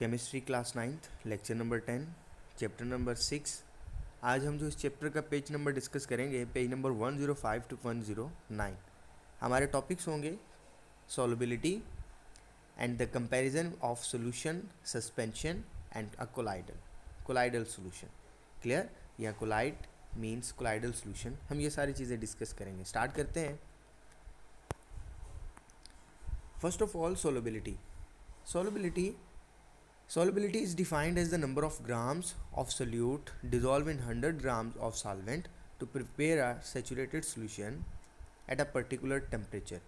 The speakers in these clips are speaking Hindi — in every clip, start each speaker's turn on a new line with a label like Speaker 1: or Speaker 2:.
Speaker 1: Chemistry class 9th lecture number 10 chapter number 6। आज हम जो इस चैप्टर का पेज नंबर डिस्कस करेंगे पेज नंबर 105 टू 109। हमारे टॉपिक्स होंगे solubility and the comparison of solution, suspension and a colloidal solution. Clear? या कोलाइड मींस कोलाइडल सॉल्यूशन। हम ये सारी चीज़ें डिस्कस करेंगे। स्टार्ट करते हैं। First of all solubility Solubility is defined as the number of grams of solute dissolved in 100 grams of solvent to prepare a saturated solution at a particular temperature.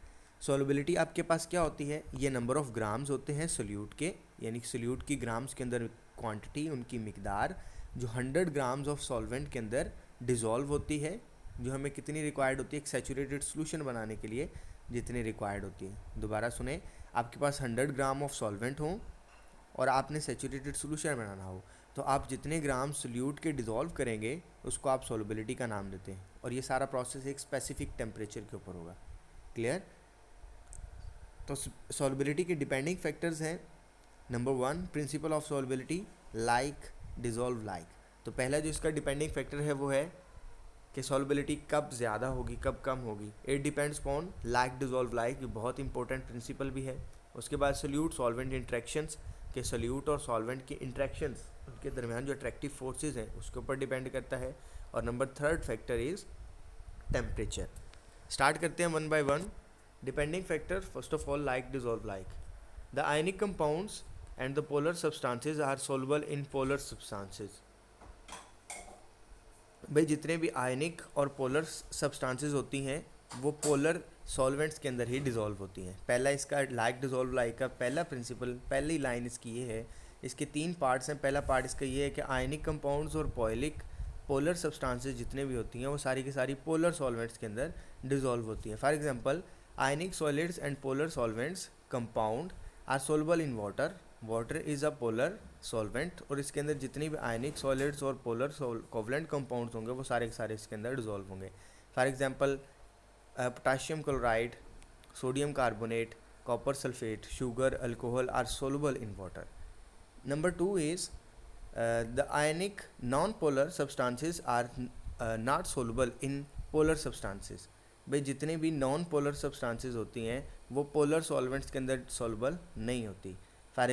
Speaker 1: Solubility आपके पास क्या होती है? ये नंबर ऑफ ग्राम्स होते हैं सोल्यूट के, यानी सोल्यूट की ग्राम्स के अंदर क्वांटिटी, उनकी मिकदार जो 100 ग्राम्स ऑफ सॉल्वेंट के अंदर डिज़ोल्व होती है, जो हमें कितनी रिक्वायर्ड होती है एक सैचुरेटेड सोल्यूशन बनाने के लिए, जितनी रिक्वायर्ड होती है। दोबारा सुने, आपके पास 100 ग्राम ऑफ सॉल्वेंट हों और आपने सैचुरेटेड सोल्यूशन बनाना हो, तो आप जितने ग्राम सोल्यूट के डिज़ोल्व करेंगे उसको आप सॉल्युबिलिटी का नाम देते हैं, और ये सारा प्रोसेस एक स्पेसिफिक टेम्परेचर के ऊपर होगा। क्लियर? तो सॉल्युबिलिटी के डिपेंडिंग फैक्टर्स हैं। Number 1, principle of solubility, like dissolve like. तो पहला जो इसका डिपेंडिंग फैक्टर है वो है कि सॉल्युबिलिटी कब ज़्यादा होगी कब कम होगी। It depends upon like dissolve like, ये बहुत इंपॉर्टेंट प्रिंसिपल भी है। उसके बाद सोल्यूट सॉल्वेंट इंट्रैक्शंस, के सोल्यूट और सॉल्वेंट की इंट्रैक्शंस, उनके दरमियान जो अट्रैक्टिव फोर्सेस हैं उसके ऊपर डिपेंड करता है। और number 3 factor is temperature. Start करते हैं one by one. Depending factor, first of all like dissolve like. The ionic compounds and the polar substances are soluble in polar substances. भाई जितने भी आयनिक और पोलर सब्सटेंसेस होती हैं वो पोलर सॉल्वेंट्स के अंदर ही डिज़ोल्व होती हैं। पहला इसका लाइक डिज़ोल्व लाइक का पहला प्रिंसिपल, पहली लाइन इसकी ये है। इसके 3 पार्ट्स हैं। पहला पार्ट इसका ये है कि आयनिक कंपाउंड्स और पोलर सब्सटेंसेस जितने भी होती हैं वो सारी की सारी पोलर सॉल्वेंट्स के अंदर डिज़ोल्व होती हैं। For example, ionic solids and polar solvents compound are soluble in water. Water is a polar solvent, और इसके अंदर जितनी भी आयनिक सॉलिड्स और पोलर कोवलेंट कंपाउंड्स होंगे वो सारे के सारे इसके अंदर डिज़ोल्व होंगे। For example, potassium chloride, sodium carbonate, copper sulphate, sugar, alcohol are soluble in water. Number 2 is the ionic non-polar substances are not soluble in polar substances. भाई जितने भी नॉन पोलर सब्सटेंसेस होती हैं वो पोलर सॉल्वेंट्स के अंदर सॉल्युबल नहीं होती। For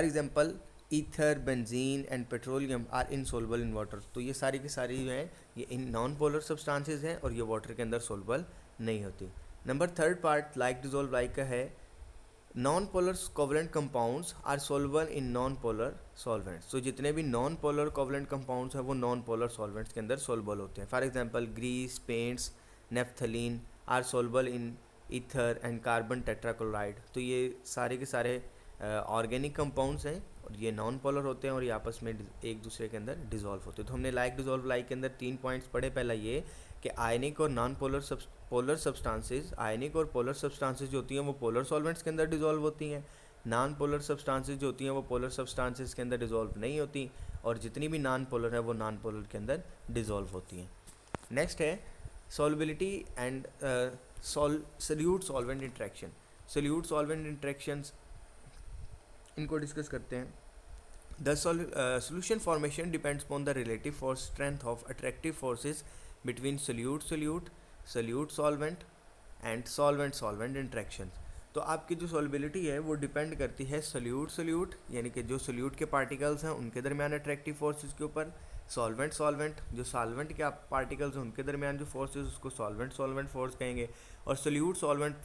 Speaker 1: example ether, benzene and petroleum are insoluble in water. तो ये सारी की सारी जो है ये इन नॉन पोलर सब्सटेंसेस हैं और ये वाटर के अंदर सोल्युबल नहीं होती। Number 3 part like dissolve like का है, non polar covalent compounds are soluble in non polar solvents. तो जितने भी नॉन पोलर कोवलेंट कंपाउंड्स हैं वो नॉन पोलर सॉल्वेंट्स के अंदर सोल्युबल होते हैं। For example, grease, paints, naphthalene are soluble in ether and carbon tetrachloride. तो ये सारे के सारे ऑर्गेनिक कंपाउंड्स हैं और ये नॉन पोलर होते हैं और ये आपस में एक दूसरे के अंदर डिज़ोल्व होते हैं। तो हमने लाइक डिज़ोल्व लाइक के अंदर 3 पॉइंट्स पढ़े। पहला ये कि आयनिक और नॉन पोलर सब्सटेंसेस, आयनिक और पोलर सब्सटेंसेस जो होती हैं वो पोलर सॉल्वेंट्स के अंदर डिज़ोल्व होती हैं। नॉन पोलर सब्सटेंसेस जो होती हैं वो पोलर सब्सटेंसेस के अंदर डिज़ोल्व नहीं होती, और जितनी भी नॉन पोलर है वो नॉन पोलर के अंदर डिज़ोल्व होती हैं। नेक्स्ट है solubility and solute solvent interaction. Solute solvent interactions, इनको डिस्कस करते हैं। The solution formation depends upon the relative force strength of attractive forces between solute solvent and solvent interactions। तो आपकी जो सॉल्युबिलिटी है वो डिपेंड करती है सोल्यूट यानी कि जो सोल्यूट के पार्टिकल्स हैं उनके दरमियान अट्रैक्टिव फोर्सेस के ऊपर, सॉल्वेंट जो सॉल्वेंट के पार्टिकल्स हैं उनके दरमियान जो फोर्सेस उसको सॉल्वेंट फोर्स कहेंगे। और सोल्यूट सॉल्वेंट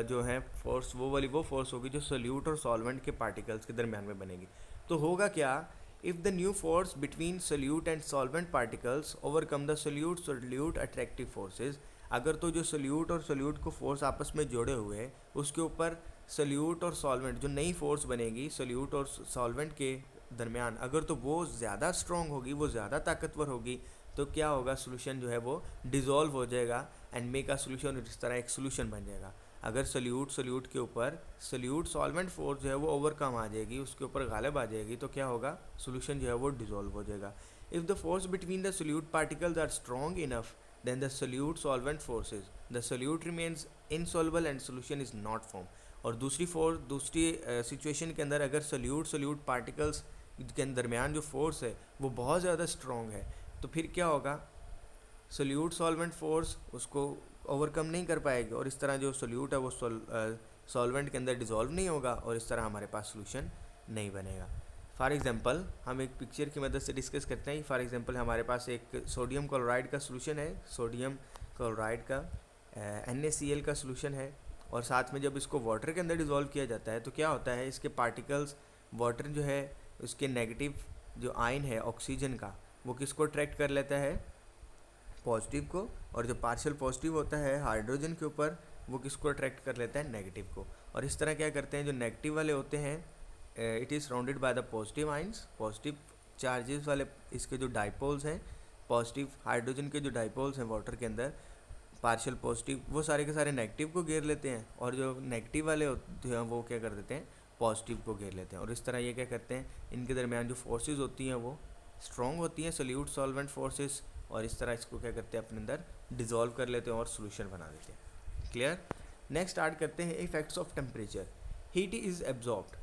Speaker 1: जो है फोर्स वो फोर्स होगी जो सोल्यूट और सॉल्वेंट के पार्टिकल्स के दरमियान में बनेगी। तो होगा क्या, if the new force between solute and solvent particles overcome the solute attractive forces. अगर तो जो सोल्यूट और सोल्यूट को फोर्स आपस में जोड़े हुए हैं उसके ऊपर सोल्यूट और सॉल्वेंट जो नई फोर्स बनेगी सोल्यूट और सॉल्वेंट के दरमियान, अगर तो वो ज़्यादा स्ट्रॉन्ग होगी, वो ज़्यादा ताकतवर होगी, तो क्या होगा, सोल्यूशन जो है वो डिज़ोल्व हो जाएगा एंड मेक अ सोल्यूशन, और इस तरह एक सोल्यूशन बन जाएगा। अगर सोल्यूट के ऊपर सोल्यूट सॉल्वेंट फोर्स जो है वो ओवरकम आ जाएगी, उसके ऊपर गालिब आ जाएगी, तो क्या होगा, सोल्यूशन जो है वो डिज़ोल्व हो जाएगा। If the force between the solute particles are strong enough than the solute solvent forces, the solute remains insoluble and solution is not form. और दूसरी सिचुएशन के अंदर अगर सोल्यूट पार्टिकल्स के दरमियान जो फोर्स है वो बहुत ज़्यादा स्ट्रॉन्ग है, तो फिर क्या होगा, सोल्यूट सॉल्वेंट फोर्स उसको ओवरकम नहीं कर पाएगी और इस तरह जो सोल्यूट है वो सॉल्वेंट के अंदर डिज़ोल्व नहीं होगा और इस तरह हमारे पास सोल्यूशन नहीं बनेगा। फॉर एग्जांपल हम एक पिक्चर की मदद से डिस्कस करते हैं। फॉर एग्जांपल हमारे पास एक सोडियम क्लोराइड का सोल्यूशन है, सोडियम क्लोराइड का NaCl का सोल्यूशन है, और साथ में जब इसको वाटर के अंदर डिज़ोल्व किया जाता है तो क्या होता है, इसके पार्टिकल्स, वाटर जो है उसके नेगेटिव जो आयन है ऑक्सीजन का वो किसको अट्रैक्ट कर लेता है, पॉजिटिव को, और जो पार्शियल पॉजिटिव होता है हाइड्रोजन के ऊपर वो किसको अट्रैक्ट कर लेता है, नेगेटिव को। और इस तरह क्या करते हैं, जो नेगेटिव वाले होते हैं it is surrounded by the positive ions, positive charges वाले इसके जो डाइपोल्स हैं, पॉजिटिव हाइड्रोजन के जो डाइपोल्स हैं वाटर के अंदर पार्शियल पॉजिटिव, वो सारे के सारे नेगेटिव को घेर लेते हैं, और जो नेगेटिव वाले होते हैं वो क्या कर देते हैं, पॉजिटिव को घेर लेते हैं। और इस तरह ये क्या करते हैं, इनके दरमियान जो फोर्सेस होती हैं वो स्ट्रॉन्ग होती हैं, सोल्यूट सॉल्वेंट फोर्सेस, और इस तरह इसको क्या करते हैं, अपने अंदर डिज़ोल्व कर लेते हैं और सोल्यूशन बना देते हैं। क्लियर। नेक्स्ट स्टार्ट करते हैं effects of temperature. Heat is absorbed.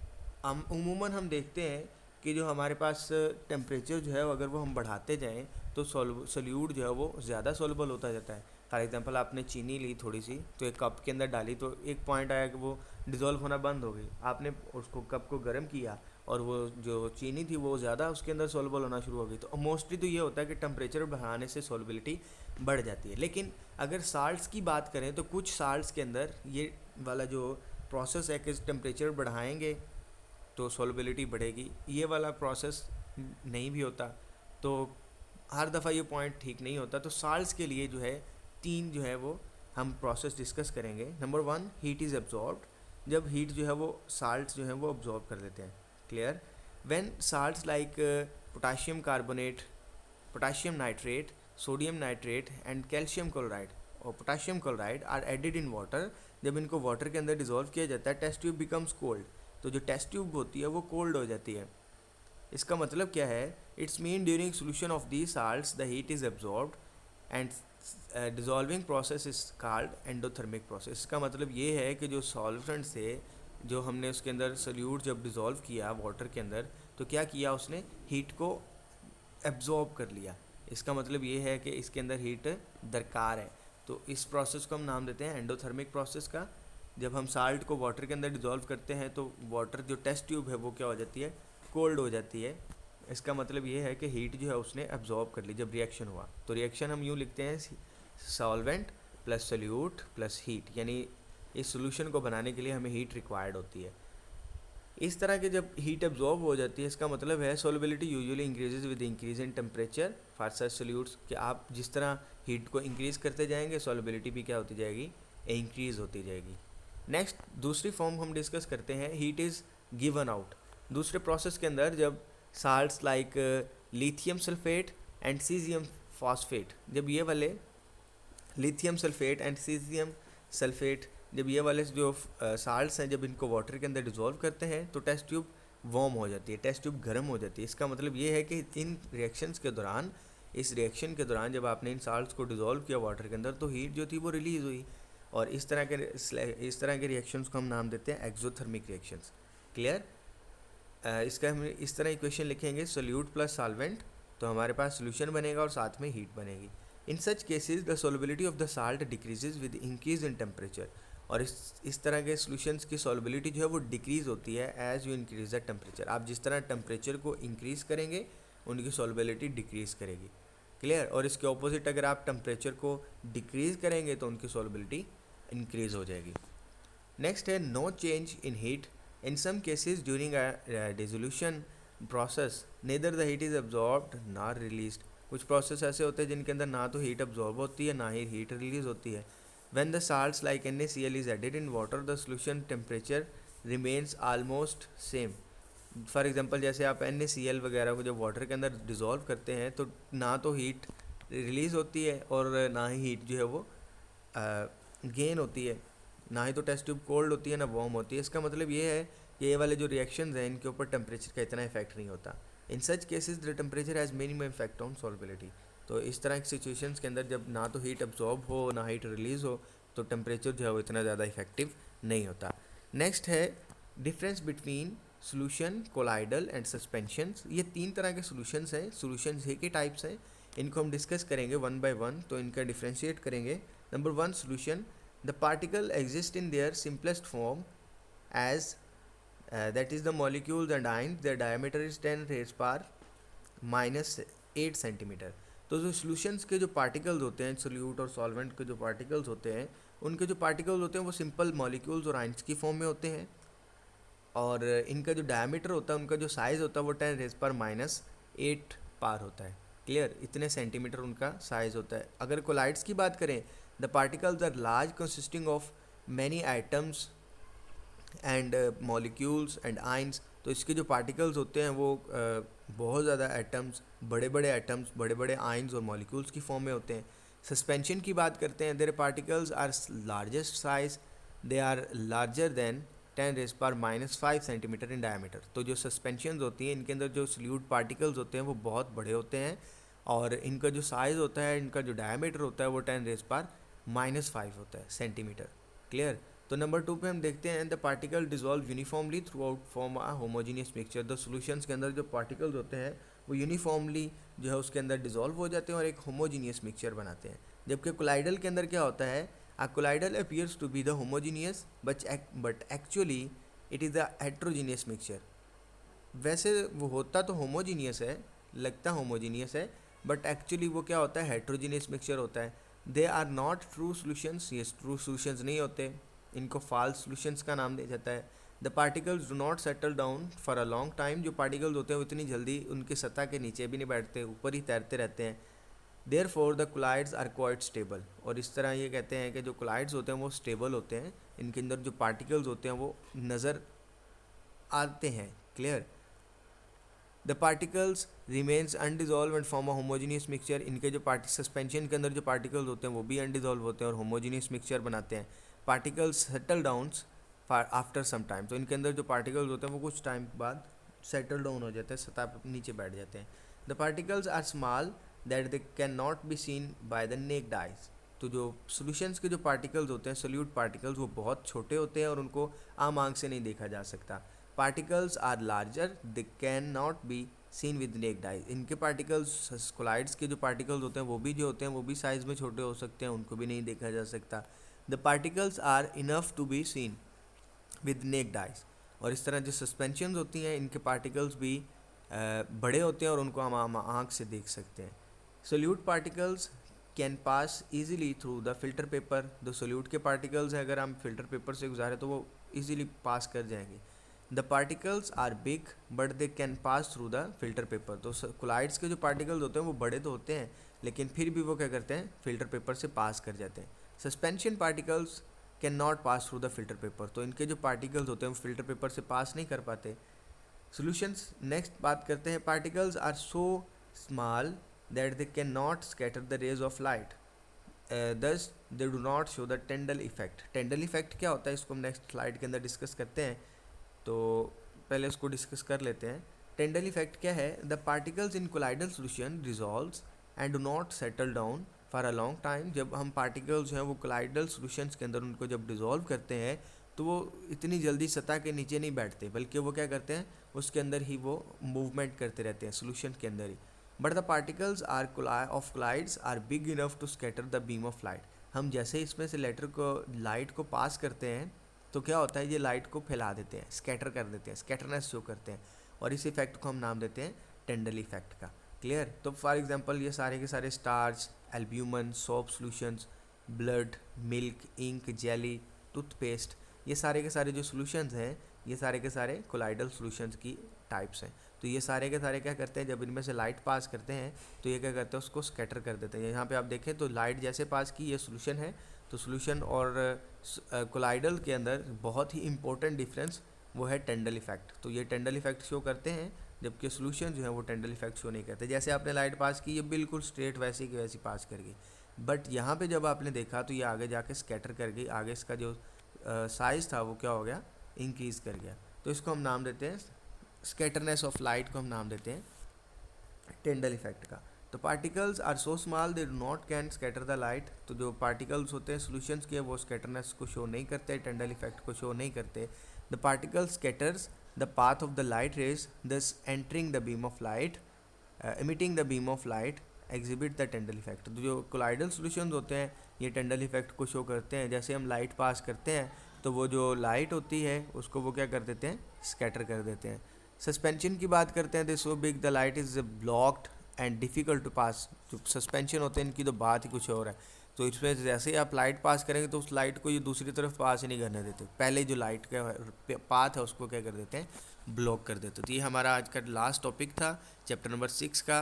Speaker 1: उमूमन हम देखते हैं कि जो हमारे पास टेम्परेचर जो है अगर वो हम बढ़ाते जाएँ तो सोल्यूट जो है वो ज़्यादा सोल्युबल होता जाता है। फॉर एग्जांपल आपने चीनी ली थोड़ी सी, तो एक कप के अंदर डाली, तो एक पॉइंट आया कि वो डिज़ोल्व होना बंद हो गई। आपने उसको कप को गर्म किया और वो जो चीनी थी वो ज़्यादा उसके अंदर सोल्युबल होना शुरू हो गई। तो मोस्टली तो ये होता है कि टेम्परेचर बढ़ाने से सोल्युबिलिटी बढ़ जाती है। लेकिन अगर साल्ट्स की बात करें तो कुछ साल्ट्स के अंदर ये वाला जो प्रोसेस है कि टेम्परेचर बढ़ाएंगे तो सोल्युबिलिटी बढ़ेगी, ये वाला प्रोसेस नहीं भी होता, तो हर दफ़ा ये पॉइंट ठीक नहीं होता। तो साल्ट्स के लिए जो है 3 जो है वो हम प्रोसेस डिस्कस करेंगे। Number 1, heat is absorbed. जब हीट जो है वो साल्ट्स जो है वो एब्जॉर्ब कर देते हैं। Clear. When salts like potassium carbonate, potassium nitrate, sodium nitrate and calcium chloride और potassium chloride are added in water, जब इनको वाटर के अंदर डिज़ोल्व किया जाता है, टेस्ट ट्यूब बिकम्स कोल्ड, तो जो टेस्ट ट्यूब होती है वो कोल्ड हो जाती है। इसका मतलब क्या है, it's mean during solution of the salts the heat is absorbed and dissolving process is called endothermic process. इसका मतलब ये है कि जो सॉल्वेंट से जो हमने उसके अंदर सोल्यूट जब डिज़ोल्व किया वाटर के अंदर, तो क्या किया उसने, हीट को एब्जॉर्ब कर लिया। इसका मतलब ये है कि इसके अंदर हीट दरकार है, तो इस प्रोसेस को हम नाम देते हैं एंडोथर्मिक प्रोसेस का। जब हम साल्ट को वाटर के अंदर डिज़ोल्व करते हैं तो वाटर जो टेस्ट ट्यूब है वो क्या हो जाती है, कोल्ड हो जाती है। इसका मतलब ये है कि हीट जो है उसने एब्जॉर्ब कर ली जब रिएक्शन हुआ। तो रिएक्शन हम यूँ लिखते हैं, solvent plus solute plus heat, यानी इस सोल्यूशन को बनाने के लिए हमें हीट रिक्वायर्ड होती है। इस तरह के जब हीट एब्जॉर्ब हो जाती है, इसका मतलब है solubility usually increases with increase in temperature for such solutes, कि आप जिस तरह हीट को इंक्रीज़ करते जाएंगे सोल्युबिलिटी भी क्या होती जाएगी, इंक्रीज़ होती जाएगी। नेक्स्ट दूसरी फॉर्म हम डिस्कस करते हैं, हीट इज़ गिवन आउट। दूसरे प्रोसेस के अंदर जब salts like lithium sulphate and caesium phosphate, जब ये वाले lithium sulphate and caesium sulphate, जब ये वाले जो साल्ट्स हैं जब इनको वाटर के अंदर डिज़ोल्व करते हैं तो टेस्ट ट्यूब वार्म हो जाती है, टेस्ट ट्यूब गर्म हो जाती है। इसका मतलब ये है कि इन रिएक्शंस के दौरान, इस रिएक्शन के दौरान जब आपने इन साल्ट्स को डिज़ोल्व किया वाटर के अंदर तो हीट जो थी वो रिलीज़ हुई, और इस तरह के रिएक्शंस को हम नाम देते हैं एक्सोथर्मिक रिएक्शंस। क्लियर। इसका हम इस तरह इक्वेशन लिखेंगे, सोल्यूट प्लस सॉल्वेंट, तो हमारे पास सोल्यूशन बनेगा और साथ में हीट बनेगी। In such cases the solubility of the salt decreases with increase in temperature, और इस तरह के सोल्यूशंस की सोल्युबिलिटी जो है वो डिक्रीज़ होती है as you increase the temperature. आप जिस तरह टेम्परेचर को इंक्रीज़ करेंगे उनकी सोल्युबिलिटी डिक्रीज़ करेगी। क्लियर। और इसके ऑपोजिट अगर आप टेम्परेचर को डिक्रीज़ करेंगे तो उनकी सोल्युबिलिटी इंक्रीज़ हो जाएगी। नेक्स्ट है no change in heat. In some cases during a dissolution process neither the heat is absorbed nor released. कुछ प्रोसेस ऐसे होते हैं जिनके अंदर ना तो हीट एब्जॉर्ब होती है ना ही हीट रिलीज़ होती है। When the salts like NaCl is added in water, the solution temperature remains almost same. For example जैसे आप NaCl वगैरह को जब वाटर के अंदर डिज़ोल्व करते हैं तो ना तो हीट रिलीज़ होती है और ना ही हीट जो है वो गेन होती है, ना ही तो टेस्ट ट्यूब कोल्ड होती है ना वार्म होती है। इसका मतलब ये है कि ये वाले जो रिएक्शंस हैं इनके ऊपर टेम्परेचर का इतना इफेक्ट नहीं होता। In such cases the temperature has minimum effect on solubility. तो इस तरह की सिचुएशंस के अंदर जब ना तो हीट एब्जॉर्ब हो ना हीट रिलीज़ हो तो टेम्परेचर जो है वो इतना ज़्यादा इफेक्टिव नहीं होता। नेक्स्ट है difference between solution, colloidal and suspensions. ये 3 तरह के सोल्यूशंस हैं, सोल्यूशंस है के टाइप्स हैं, इनको हम डिस्कस करेंगे वन बाय वन, तो इनका डिफ्रेंशिएट करेंगे। Number 1 solution, the particle exist in their simplest form as that is the molecules and ions, their diameter is 10 raised power minus 8 centimetre. तो जो सॉल्यूशंस के जो पार्टिकल्स होते हैं, सोल्यूट और सॉल्वेंट के जो पार्टिकल्स होते हैं, उनके जो पार्टिकल्स होते हैं वो सिंपल मॉलिक्यूल्स और आइंस की फॉर्म में होते हैं, और इनका जो डायमीटर होता है, उनका जो साइज़ होता है वो 10 रेज़ पर माइनस 8 पार होता है। क्लियर, इतने सेंटीमीटर उनका साइज़ होता है। अगर कोलाइड्स की बात करें, the particles are large consisting of many items and molecules and ions. तो इसके जो पार्टिकल्स होते हैं वो बहुत ज़्यादा एटम्स, बड़े बड़े एटम्स, बड़े बड़े आइंस और मॉलिक्यूल्स की फॉर्म में होते हैं। सस्पेंशन की बात करते हैं, their particles are largest size, they are larger than 10 raise पर माइनस 5 सेंटीमीटर इन डायमीटर। तो जो सस्पेंशंस होती हैं, इनके अंदर जो सोल्यूट पार्टिकल्स होते हैं वो बहुत बड़े होते हैं, और इनका जो साइज़ होता है, इनका जो डायमीटर होता है वो 10 रेज़ पर माइनस 5 होता है सेंटीमीटर। क्लियर। तो नंबर 2 पे हम देखते हैं, the particle dissolve uniformly throughout form a homogeneous mixture. द सॉल्यूशंस के अंदर जो पार्टिकल्स होते हैं वो यूनिफॉर्मली जो है उसके अंदर डिजॉल्व हो जाते हैं और एक होमोजीनियस मिक्सचर बनाते हैं। जबकि कोलाइडल के अंदर क्या होता है, a colloidal appears to be the homogeneous but actually it is the heterogeneous mixture. वैसे वो होता तो होमोजीनियस है, लगता होमोजीनियस है, बट एक्चुअली वो क्या होता है, हेट्रोजीनियस मिक्सचर होता है। They are not true solutions, ये ट्रू सॉल्यूशंस नहीं होते, इनको फॉल्स सॉल्यूशंस का नाम दिया जाता है। The particles do not settle down for a long time. जो पार्टिकल्स होते हैं वो इतनी जल्दी उनकी सतह के नीचे भी नहीं बैठते, ऊपर ही तैरते रहते हैं। Therefore the colloids are quite stable. और इस तरह ये कहते हैं कि जो कोलाइड्स होते हैं वो स्टेबल होते हैं, इनके अंदर जो पार्टिकल्स होते हैं वो नज़र आते हैं। Clear. The particles remains undissolved and form a homogeneous mixture. इनके जो सस्पेंशन के अंदर जो पार्टिकल्स होते हैं वो भी अनडिजॉल्व होते हैं और होमोजीनियस मिक्सचर बनाते हैं। Particles settle downs after some time. तो इनके अंदर जो पार्टिकल्स होते हैं वो कुछ टाइम बाद सेटल डाउन हो जाते हैं, सतह पर नीचे बैठ जाते हैं। The particles are small that they can not be seen by the naked eyes. तो जो सॉल्यूशंस के जो पार्टिकल्स होते हैं, सोल्यूट पार्टिकल्स, वो बहुत छोटे होते हैं और उनको आम आंख से नहीं देखा जा सकता। Particles are larger, they can not be seen with naked eyes. इनके पार्टिकल्स, कोलाइड्स के जो पार्टिकल्स होते हैं वो भी जो होते हैं वो भी साइज़ में छोटे हो सकते हैं, उनको भी नहीं देखा जा सकता। The particles are enough to be seen with naked eyes. और इस तरह जो सस्पेंशन होती हैं, इनके पार्टिकल्स भी बड़े होते हैं और उनको हम आँख से देख सकते हैं। Solute particles can pass easily through the filter paper. जो सोल्यूट के पार्टिकल्स हैं, अगर हम फिल्टर पेपर से गुजारें तो वो ईजिली पास कर जाएंगे। The particles are big but they can pass through the filter paper. तो कोलाइड्स के जो पार्टिकल्स होते हैं वो बड़े तो होते हैं, लेकिन फिर भी वो क्या करते हैं, फिल्टर पेपर से पास कर जाते हैं। Suspension particles can not pass through the filter paper. तो इनके जो पार्टिकल्स होते हैं वो फिल्टर पेपर से पास नहीं कर पाते। सॉल्यूशंस नेक्स्ट बात करते हैं, particles are so small that they can not scatter the rays of light, thus they do not show the Tyndall effect. Tyndall effect क्या होता है, इसको हम नेक्स्ट स्लाइड के अंदर डिस्कस करते हैं, तो पहले उसको डिस्कस कर लेते हैं। टेंडल इफेक्ट क्या है, the particles in colloidal solution dissolves and do not settle down for a long time. जब हम पार्टिकल्स जो हैं वो कोलाइडल सॉल्यूशंस के अंदर उनको जब डिजॉल्व करते हैं तो वो इतनी जल्दी सतह के नीचे नहीं बैठते, बल्कि वो क्या करते हैं, उसके अंदर ही वो मूवमेंट करते रहते हैं सॉल्यूशन के अंदर ही। But the particles are of colloids are big enough to scatter the beam of light. हम जैसे इसमें से लाइट को पास करते हैं तो क्या होता है, ये लाइट को फैला देते हैं, स्कैटर कर देते हैं, स्कैटरनेस शो करते हैं, और इस इफेक्ट को हम नाम देते हैं टेंडल इफेक्ट का। क्लियर। तो फॉर एग्जांपल ये सारे के सारे starch, albumin, soap solutions, blood, milk, ink, jelly, toothpaste, ये सारे के सारे जो सॉल्यूशंस हैं, ये सारे के सारे कोलाइडल सॉल्यूशंस की टाइप्स हैं। तो ये सारे के सारे क्या करते हैं, जब इनमें से लाइट पास करते हैं तो ये क्या करते हैं, उसको स्कैटर कर देते हैं। यहाँ पे आप देखें तो लाइट जैसे पास की, ये सॉल्यूशन है, तो सॉल्यूशन और कोलाइडल के अंदर बहुत ही इंपॉर्टेंट डिफरेंस वो है टेंडल इफेक्ट। तो ये टेंडल इफेक्ट शो करते हैं, जबकि सॉल्यूशन जो है वो टेंडल इफेक्ट शो नहीं करते। जैसे आपने लाइट पास की, ये बिल्कुल स्ट्रेट वैसी की वैसी पास कर गई, बट यहाँ पे जब आपने देखा तो ये आगे जाके स्कैटर कर गई, आगे इसका जो साइज़ था वो क्या हो गया, इंक्रीज़ कर गया। तो इसको हम नाम देते हैं, स्कैटरनेस ऑफ लाइट को हम नाम देते हैं टेंडल इफेक्ट का। तो particles are so small they do not can scatter the light. तो जो पार्टिकल्स होते हैं सॉल्यूशंस के वो स्कैटरनेस को शो नहीं करते, टेंडल इफेक्ट को शो नहीं करते। The particle scatters the path of the light rays thus entering the beam of light, emitting the beam of light exhibit the Tyndall effect. तो जो कोलाइडल सॉल्यूशंस होते हैं ये टेंडल इफेक्ट को शो करते हैं। जैसे हम लाइट पास करते हैं तो वो जो लाइट होती है उसको वो क्या कर देते हैं, स्कैटर कर देते हैं। सस्पेंशन की बात करते हैं, they so big the light is blocked and difficult to pass. जो सस्पेंशन होते हैं इनकी तो बात ही कुछ और है। तो इसमें जैसे ही आप लाइट पास करेंगे तो उस लाइट को ये दूसरी तरफ पास ही नहीं करने देते, पहले जो लाइट का पाथ है उसको क्या कर देते हैं, ब्लॉक कर देते। तो ये हमारा आज का लास्ट टॉपिक था चैप्टर नंबर 6 का।